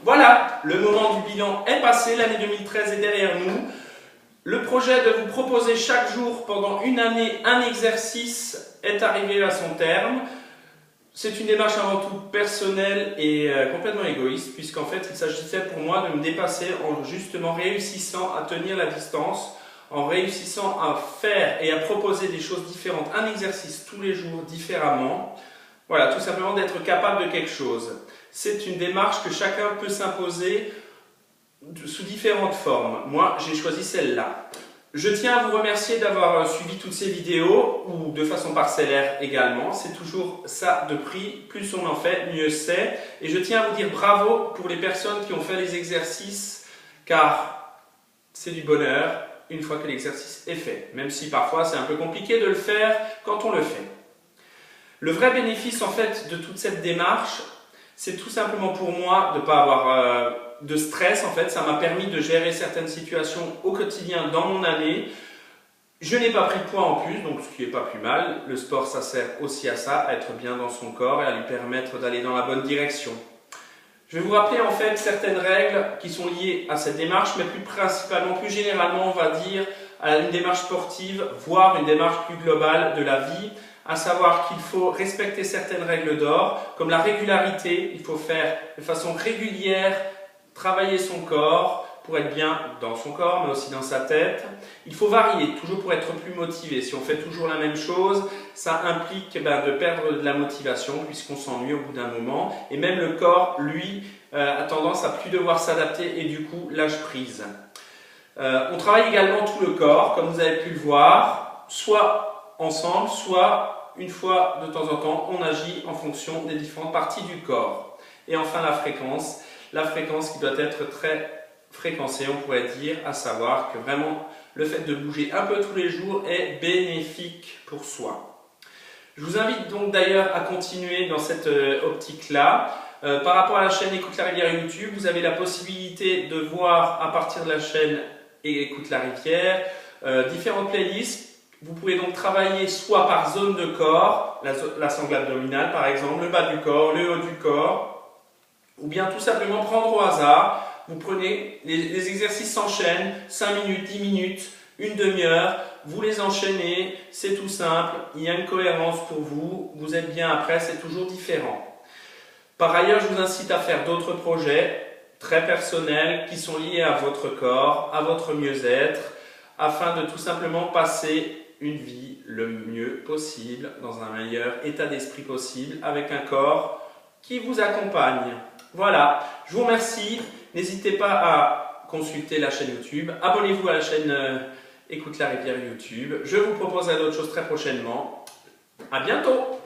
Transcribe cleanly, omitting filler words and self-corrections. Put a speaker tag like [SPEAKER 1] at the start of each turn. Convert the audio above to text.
[SPEAKER 1] Voilà, le moment du bilan est passé, l'année 2013 est derrière nous. Le projet de vous proposer chaque jour pendant une année un exercice est arrivé à son terme. C'est une démarche avant tout personnelle et complètement égoïste, puisqu'en fait il s'agissait pour moi de me dépasser en justement réussissant à tenir la distance, en réussissant à faire et à proposer des choses différentes, un exercice tous les jours différemment. Voilà, tout simplement d'être capable de quelque chose. C'est une démarche que chacun peut s'imposer sous différentes formes. Moi, j'ai choisi celle-là. Je tiens à vous remercier d'avoir suivi toutes ces vidéos, ou de façon parcellaire également. C'est toujours ça de prix. Plus on en fait, mieux c'est. Et je tiens à vous dire bravo pour les personnes qui ont fait les exercices, car c'est du bonheur une fois que l'exercice est fait. Même si parfois c'est un peu compliqué de le faire quand on le fait. Le vrai bénéfice en fait de toute cette démarche, c'est tout simplement pour moi de ne pas avoir de stress. En fait, ça m'a permis de gérer certaines situations au quotidien dans mon année. Je n'ai pas pris de poids en plus, donc ce qui n'est pas plus mal. Le sport, ça sert aussi à ça, à être bien dans son corps et à lui permettre d'aller dans la bonne direction. Je vais vous rappeler en fait certaines règles qui sont liées à cette démarche, mais plus généralement, on va dire, à une démarche sportive, voire une démarche plus globale de la vie. À savoir qu'il faut respecter certaines règles d'or, comme la régularité. Il faut faire de façon régulière, travailler son corps pour être bien dans son corps, mais aussi dans sa tête. Il faut varier, toujours pour être plus motivé. Si on fait toujours la même chose, ça implique de perdre de la motivation, puisqu'on s'ennuie au bout d'un moment. Et même le corps, lui, a tendance à plus devoir s'adapter et du coup, lâche prise. On travaille également tout le corps, comme vous avez pu le voir, soit ensemble, soit une fois de temps en temps, on agit en fonction des différentes parties du corps. Et enfin la fréquence qui doit être très fréquencée, on pourrait dire, à savoir que vraiment le fait de bouger un peu tous les jours est bénéfique pour soi. Je vous invite donc d'ailleurs à continuer dans cette optique-là. Par rapport à la chaîne Écoute la Rivière YouTube, vous avez la possibilité de voir à partir de la chaîne Écoute la Rivière différentes playlists. Vous pouvez donc travailler soit par zone de corps, la sangle abdominale par exemple, le bas du corps, le haut du corps, ou bien tout simplement prendre au hasard. Vous prenez, les exercices s'enchaînent, 5 minutes, 10 minutes, une demi-heure, vous les enchaînez, c'est tout simple, il y a une cohérence pour vous, vous êtes bien après, c'est toujours différent. Par ailleurs, je vous incite à faire d'autres projets très personnels qui sont liés à votre corps, à votre mieux-être, afin de tout simplement passer une vie le mieux possible, dans un meilleur état d'esprit possible, avec un corps qui vous accompagne. Voilà, je vous remercie. N'hésitez pas à consulter la chaîne YouTube. Abonnez-vous à la chaîne Écoute la Rivière YouTube. Je vous proposerai d'autres choses très prochainement. À bientôt!